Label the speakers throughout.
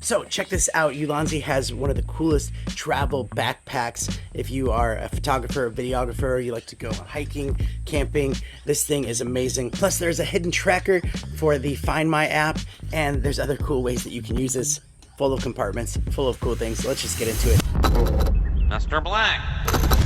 Speaker 1: So check this out. Ulanzi has one of the coolest travel backpacks. If you are a photographer, a videographer, you like to go hiking, camping, this thing is amazing. Plus there's a hidden tracker for the Find My app, and there's other cool ways that you can use this. Full of compartments, full of cool things. Let's just get into it.
Speaker 2: Mr. Black.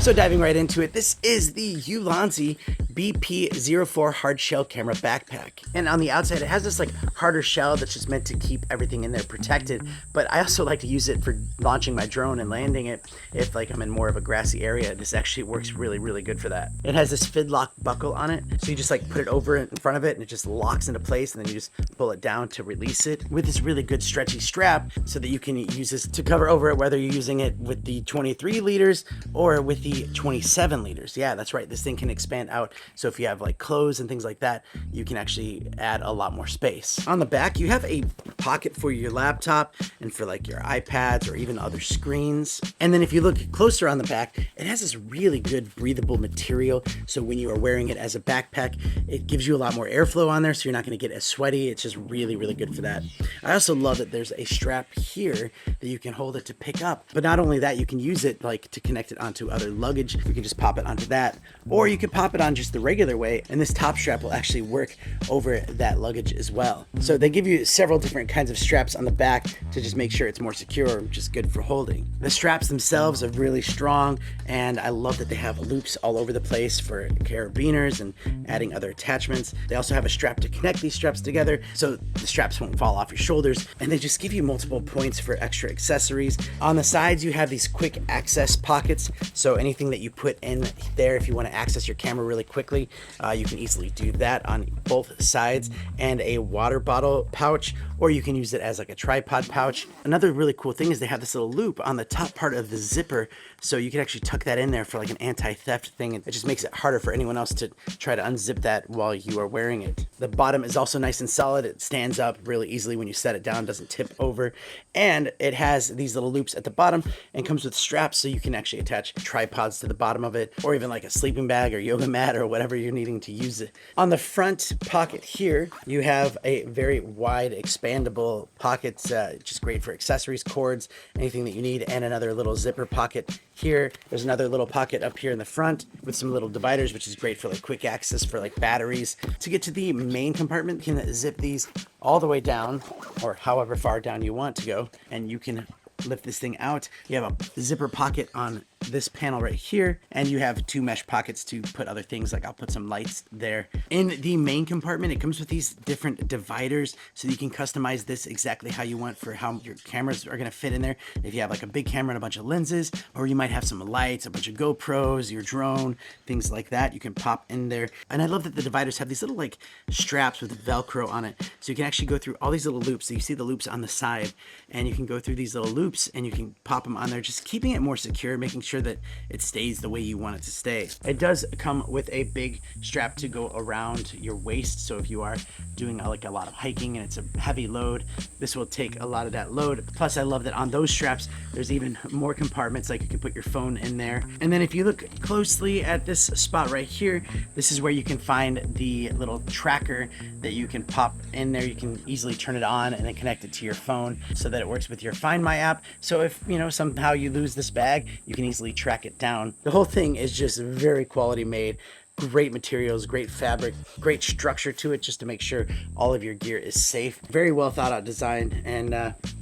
Speaker 1: So diving right into it, this is the Ulanzi BP04 hard shell camera backpack. And on the outside, it has this like harder shell that's just meant to keep everything in there protected. But I also like to use it for launching my drone and landing it if like I'm in more of a grassy area. This actually works really, really good for that. It has this fidlock buckle on it. So you just like put it over in front of it and it just locks into place, and then you just pull it down to release it with this really good stretchy strap so that you can use this to cover over it, whether you're using it with the 23 liters or with the 27 liters. Yeah, that's right. This thing can expand out. So if you have like clothes and things like that, you can actually add a lot more space. On the back, you have a pocket for your laptop and for like your iPads or even other screens. And then if you look closer on the back, it has this really good breathable material. So when you are wearing it as a backpack, it gives you a lot more airflow on there, so you're not going to get as sweaty. It's just really, really good for that. I also love that there's a strap here that you can hold it to pick up. But not only that, you can use it like to connect it onto other luggage. You can just pop it onto that, or you can pop it on just the regular way, and this top strap will actually work over that luggage as well. So they give you several different kinds of straps on the back to just make sure it's more secure, just good for holding. The straps themselves are really strong, and I love that they have loops all over the place for carabiners and adding other attachments. They also have a strap to connect these straps together so the straps won't fall off your shoulders, and they just give you multiple points for extra accessories. On the sides, you have these quick access pockets, so anything that you put in there, if you want to access your camera really quickly, you can easily do that on both sides, and a water bottle pouch, or you can use it as like a tripod pouch. Another really cool thing is they have this little loop on the top part of the zipper, so you can actually tuck that in there for like an anti-theft thing. It just makes it harder for anyone else to try to unzip that while you are wearing it. The bottom is also nice and solid. It stands up really easily when you set it down, doesn't tip over, and it has these little loops at the bottom and comes with straps, so you can actually attach tripods to the bottom of it, or even like a sleeping bag or yoga mat or whatever you're needing to use it. On the front pocket here, you have a very wide expandable pocket, just great for accessories, cords, anything that you need, and another little zipper pocket here. There's another little pocket up here in the front with some little dividers, which is great for like quick access for like batteries. To get to the main compartment, you can zip these all the way down, or however far down you want to go, and you can lift this thing out. You have a zipper pocket on this panel right here, and you have two mesh pockets to put other things, like I'll put some lights there. In the main compartment, it comes with these different dividers, so you can customize this exactly how you want for how your cameras are going to fit in there. If you have like a big camera and a bunch of lenses, or you might have some lights, a bunch of GoPros, your drone, things like that, you can pop in there. And I love that the dividers have these little like straps with Velcro on it, so you can actually go through all these little loops. So you see the loops on the side, and you can go through these little loops and you can pop them on there, just keeping it more secure, making sure that it stays the way you want it to stay. It does come with a big strap to go around your waist, so if you are doing like a lot of hiking and it's a heavy load, this will take a lot of that load. Plus I love that on those straps there's even more compartments, like you can put your phone in there. And then if you look closely at this spot right here, this is where you can find the little tracker that you can pop in there. You can easily turn it on and then connect it to your phone so that it works with your Find My app. So if somehow you lose this bag, you can easily track it down. The whole thing is just very quality made. Great materials, great fabric, great structure to it, just to make sure all of your gear is safe. Very well thought out design, and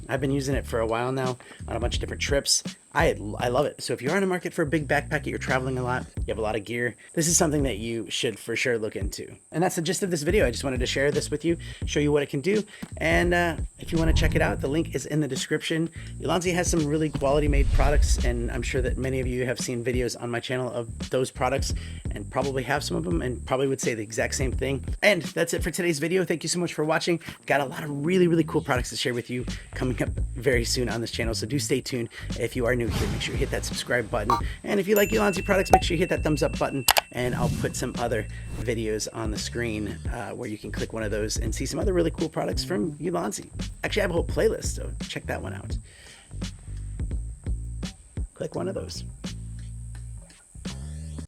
Speaker 1: I've been using it for a while now on a bunch of different trips. I love it. So if you're on the market for a big backpack, you're traveling a lot, you have a lot of gear, this is something that you should for sure look into. And that's the gist of this video. I just wanted to share this with you, show you what it can do. And if you want to check it out, the link is in the description. Ulanzi has some really quality made products, and I'm sure that many of you have seen videos on my channel of those products and probably have some of them and probably would say the exact same thing. And that's it for today's video. Thank you so much for watching. Got a lot of really, really cool products to share with you coming up very soon on this channel, so do stay tuned. If you are new here, make sure you hit that subscribe button, and if you like Ulanzi products, make sure you hit that thumbs up button, and I'll put some other videos on the screen where you can click one of those and see some other really cool products from Ulanzi. Actually, I have a whole playlist, so check that one out. Click one of those.